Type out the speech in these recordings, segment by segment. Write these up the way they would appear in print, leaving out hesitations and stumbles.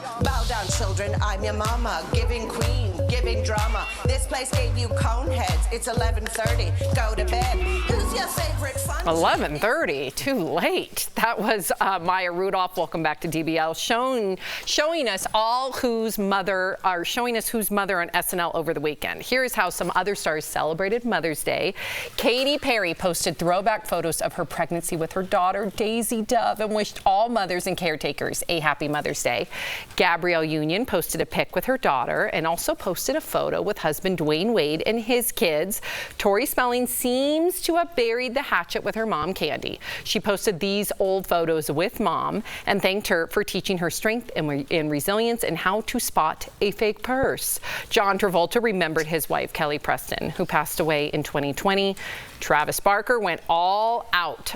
y'all. Bow down, children, I'm your mama. Giving queen, giving drama. This place gave you cone heads. It's 11:30. Go to bed. Who's your favorite fun? 11:30, too late. That was Maya Rudolph. Welcome back to DBL, showing us whose mother on SNL over the weekend. Here's how some other stars celebrated Mother's Day. Katy Perry posted throwback photos of her pregnancy with her daughter Daisy Dove and wished all mothers and caretakers a happy Mother's Day. Gabrielle Union posted a pic with her daughter and also posted a photo with husband Dwayne Wade and his kids. Tori Spelling seems to have buried the hatchet with her mom, Candy. She posted these old photos with mom and thanked her for teaching her strength and resilience and how to spot a fake purse. John Travolta remembered his wife, Kelly Preston, who passed away in 2020. Travis Barker went all out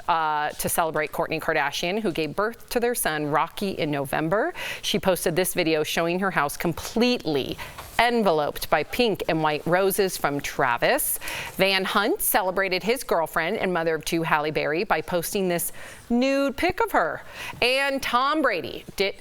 to celebrate Kourtney Kardashian, who gave birth to their son, Rocky, in November. She posted this video showing her house completely enveloped by pink and white roses from Travis. Van Hunt celebrated his girlfriend and mother of two, Halle Berry, by posting this nude pic of her. And Tom Brady did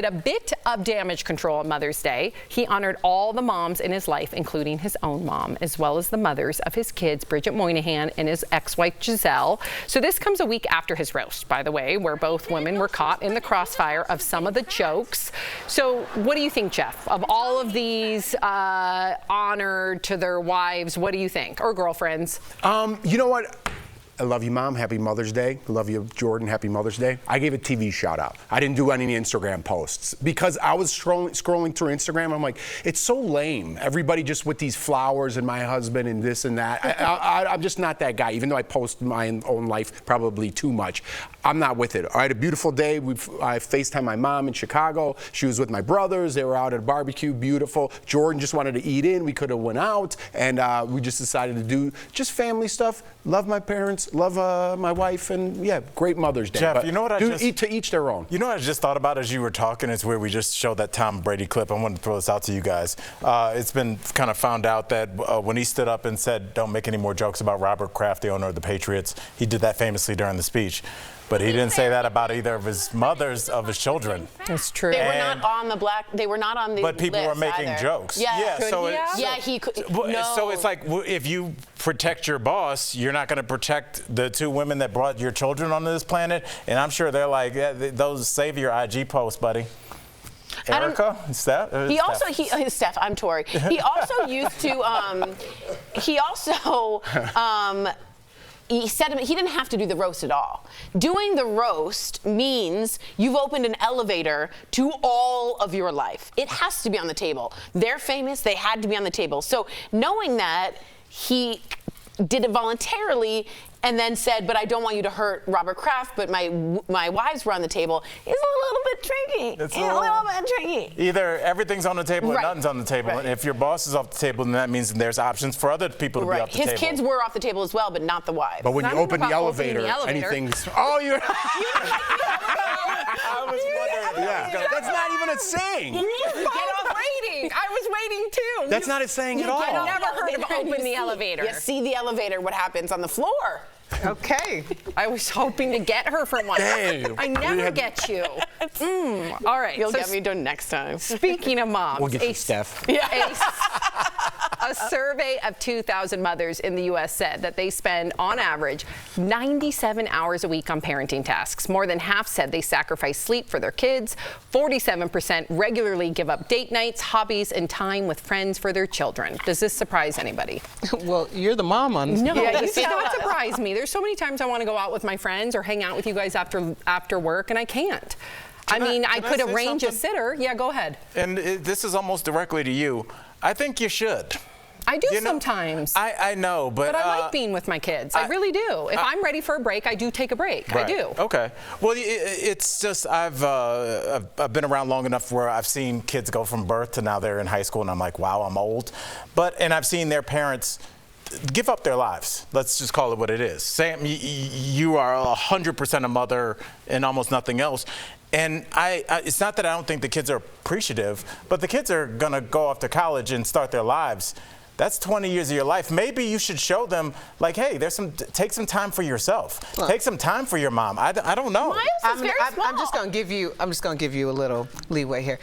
a bit of damage control on Mother's Day. He honored all the moms in his life, including his own mom, as well as the mothers of his kids, Bridget Moynihan and his ex-wife, Giselle. So this comes a week after his roast, by the way, where both women were caught in the crossfire of some of the jokes. So what do you think, Jeff? Of all of these honored to their wives, what do you think? Or girlfriends? You know what? I love you, Mom. Happy Mother's Day. I love you, Jordan. Happy Mother's Day. I gave a TV shout out. I didn't do any Instagram posts because I was scrolling through Instagram. I'm like, it's so lame. Everybody just with these flowers and my husband and this and that. I'm just not that guy, even though I post my own life probably too much. I'm not with it. I had a beautiful day. I FaceTimed my mom in Chicago. She was with my brothers. They were out at a barbecue. Beautiful. Jordan just wanted to eat in. We could have went out. And we just decided to do just family stuff. Love my parents. Love my wife, and yeah, great Mother's Day. Jeff, but you know what to each their own. You know what I just thought about as you were talking is where we just showed that Tom Brady clip. I wanted to throw this out to you guys. It's been kind of found out that when he stood up and said, "Don't make any more jokes about Robert Kraft, the owner of the Patriots," he did that famously during the speech. But he didn't say that about either of his mothers of his children. That's true. They were not on the They were not on the. But people list were making either. jokes. Yeah. Yeah. He could. So it's like if you protect your boss, you're not going to protect the two women that brought your children onto this planet. And I'm sure they're like, yeah, those save your IG posts, buddy. Erica, Steph. Steph. I'm Tori. He also used to. He said he didn't have to do the roast at all. Doing the roast means you've opened an elevator to all of your life. It has to be on the table. They're famous. They had to be on the table. So knowing that, he did it voluntarily and then said, but I don't want you to hurt Robert Kraft, but my wives were on the table, is a little bit tricky. It's a little bit tricky. Either everything's on the table or nothing's on the table. Right. And if your boss is off the table, then that means there's options for other people to be off the table. His kids were off the table as well, but not the wives. But when you open the elevator, anything's... Oh, you're... I was wondering. Yeah. That's not even a saying. Get off waiting. I was waiting too. That's not a saying at all. I never heard of open the elevator. You see the elevator, what happens on the floor. Okay. I was hoping to get her for once. Damn. I never get you. All right. You'll get me done next time. Speaking of moms. We'll get you, Steph. A survey of 2,000 mothers in the U.S. said that they spend, on average, 97 hours a week on parenting tasks. More than half said they sacrifice sleep for their kids. 47% regularly give up date nights, hobbies, and time with friends for their children. Does this surprise anybody? Well, you're the mom on. No, this does not surprise me. There's so many times I want to go out with my friends or hang out with you guys after work, and I can't. I could arrange a sitter. Yeah, go ahead. And this is almost directly to you. I think you should. I do sometimes. I know, but I like being with my kids. I really do. If I'm ready for a break, I do take a break. Right. I do. Okay. Well, it's just I've been around long enough where I've seen kids go from birth to now they're in high school, and I'm like, wow, I'm old. And I've seen their parents give up their lives. Let's just call it what it is. Sam, you are 100% a mother and almost nothing else. And it's not that I don't think the kids are appreciative, but the kids are going to go off to college and start their lives. That's 20 years of your life. Maybe you should show them, like, hey, take some time for yourself. Take some time for your mom. I don't know. Miles is very small. I'm just gonna give you a little leeway here.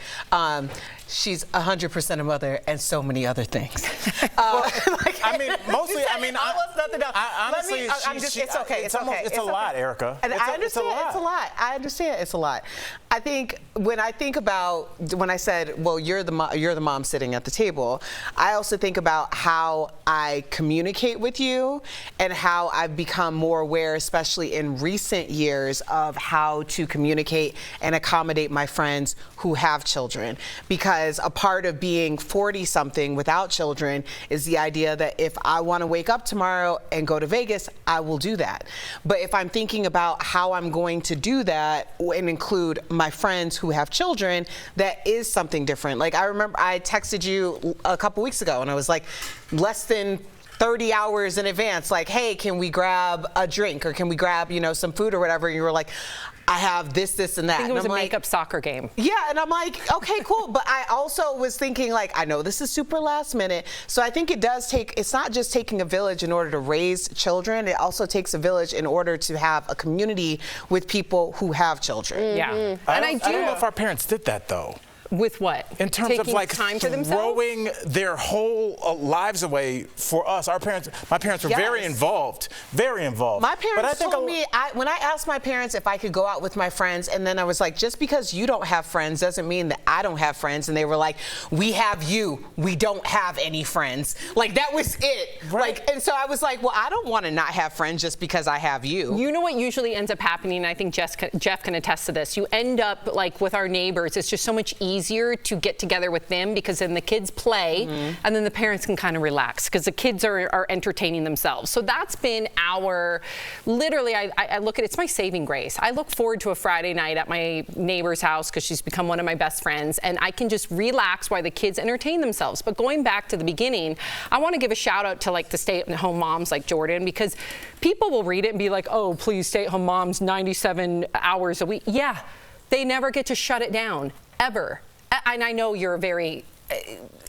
She's 100% a mother and so many other things. I mean, mostly. I mean, almost nothing else. honestly, it's okay. It's a lot, Erica. And I understand it's a lot. I understand it's a lot. I think when I said, well, you're the mom sitting at the table, I also think about how I communicate with you and how I've become more aware, especially in recent years, of how to communicate and accommodate my friends who have children. Because a part of being 40-something without children is the idea that if I want to wake up tomorrow and go to Vegas, I will do that. But if I'm thinking about how I'm going to do that and include my friends who have children, that is something different. Like, I remember I texted you a couple weeks ago and I was like, less than 30 hours in advance, like, hey, can we grab a drink or can we grab, some food or whatever? And you were like, I have this, and that. I think it was a makeup soccer game. Yeah, and I'm like, okay, cool. But I also was thinking, like, I know this is super last minute. So I think it's not just taking a village in order to raise children. It also takes a village in order to have a community with people who have children. Yeah. And I don't know if our parents did that, though. With what? In terms Taking of like time for themselves? throwing their whole lives away for us. My parents were very involved. My parents told me, when I asked my parents if I could go out with my friends, and then I was like, just because you don't have friends doesn't mean that I don't have friends. And they were like, we have you. We don't have any friends. Like, that was it. Right. Like, and so I was like, well, I don't want to not have friends just because I have you. You know what usually ends up happening, and I think Jeff can attest to this. You end up, like, with our neighbors, it's just so much easier to get together with them because then the kids play and then the parents can kind of relax because the kids are entertaining themselves. So that's been literally, I look at it's my saving grace. I look forward to a Friday night at my neighbor's house because she's become one of my best friends and I can just relax while the kids entertain themselves. But going back to the beginning, I want to give a shout out to like the stay-at-home moms like Jordan because people will read it and be like, oh, please, stay-at-home moms, 97 hours a week. Yeah, they never get to shut it down, ever. And I know you're a very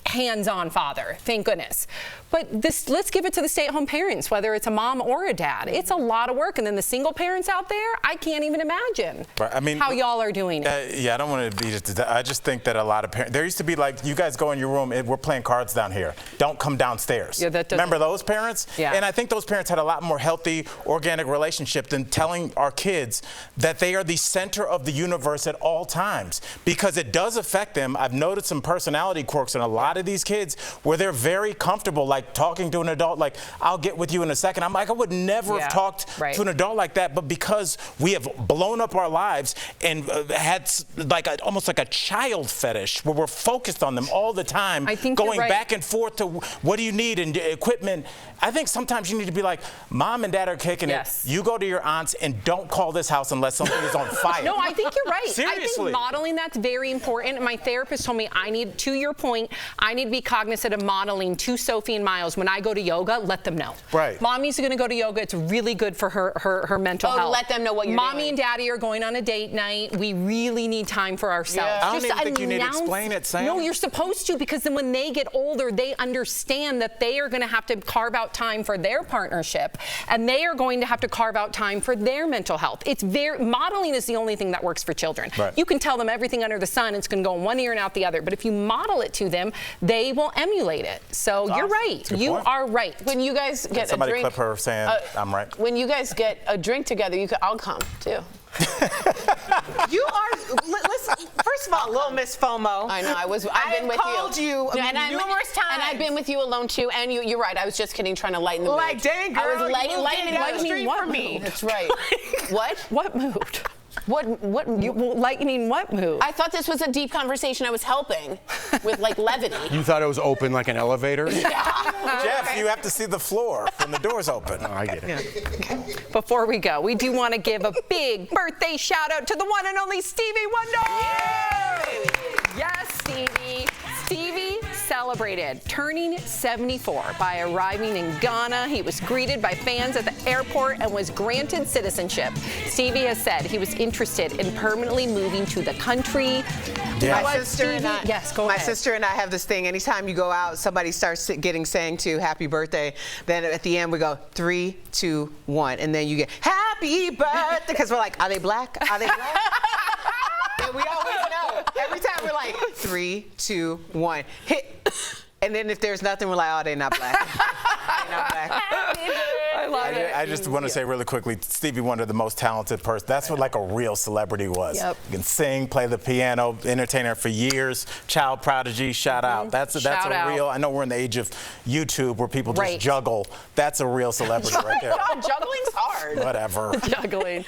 hands-on father, thank goodness. But let's give it to the stay-at-home parents, whether it's a mom or a dad. It's a lot of work. And then the single parents out there, I can't even imagine how y'all are doing it. Yeah, I don't want to be just, I just think that a lot of parents, there used to be like, you guys go in your room, we're playing cards down here. Don't come downstairs. Yeah, remember those parents? Yeah. And I think those parents had a lot more healthy, organic relationship than telling our kids that they are the center of the universe at all times. Because it does affect them. I've noticed some personality quirks in a lot of these kids where they're very comfortable, like talking to an adult, like, I'll get with you in a second. I'm like, I would never have talked to an adult like that, but because we have blown up our lives and had like almost like a child fetish where we're focused on them all the time, I think going you're right. back and forth to what do you need and equipment. I think sometimes you need to be like, mom and dad are kicking it. You go to your aunts and don't call this house unless something is on fire. No, I think you're right. Seriously. I think modeling that's very important. My therapist told me to your point, I need to be cognizant of modeling to Sophie and Miles. When I go to yoga, let them know. Right. Mommy's going to go to yoga. It's really good for her mental health. Let them know what you're doing. Mommy and daddy are going on a date night. We really need time for ourselves. Yeah. I don't even think you need to explain it, Sam. No, you're supposed to, because then when they get older, they understand that they are going to have to carve out time for their partnership, and they are going to have to carve out time for their mental health. Modeling is the only thing that works for children. Right. You can tell them everything under the sun. It's going to go in one ear and out the other. But if you model it to them, they will emulate it. So you're right. You are right. When you guys get a drink, somebody clip her saying I'm right. When you guys get a drink together, I'll come too. You are. Listen, first of all, little Miss FOMO. I know. I've been with you. I called you numerous times. And I've been with you alone too. And you're right. I was just kidding, trying to lighten the mood. Like, dang, girl, I was lightening what for me. That's right. What? What mood? What lightning what mood? I thought this was a deep conversation. I was helping with like levity. You thought it was open like an elevator? Jeff, you have to see the floor when the door's open. Oh, I get it. Before we go, we do want to give a big birthday shout out to the one and only Stevie Wonder. Yes, Stevie. Stevie celebrates celebrated turning 74 by arriving in Ghana. He was greeted by fans at the airport and was granted citizenship. Stevie has said he was interested in permanently moving to the country. Yeah. My sister and I, yes, go my ahead. sister and I have this thing. Anytime you go out, somebody starts saying to happy birthday. Then at the end we go 3, 2, 1, and then you get happy birthday because we're like, are they black? Are they black? And we always know. Every time we're like 3, 2, 1, hit. And then if there's nothing, we're like, oh, they're not black. They're not black. I love it. I just want to say really quickly, Stevie Wonder, the most talented person. That's what like a real celebrity was. Yep. You can sing, play the piano, entertainer for years, child prodigy, shout out. That's Shout a out. real, I know we're in the age of YouTube where people just Right. juggle. That's a real celebrity right there. God, juggling's hard. Whatever. Juggling.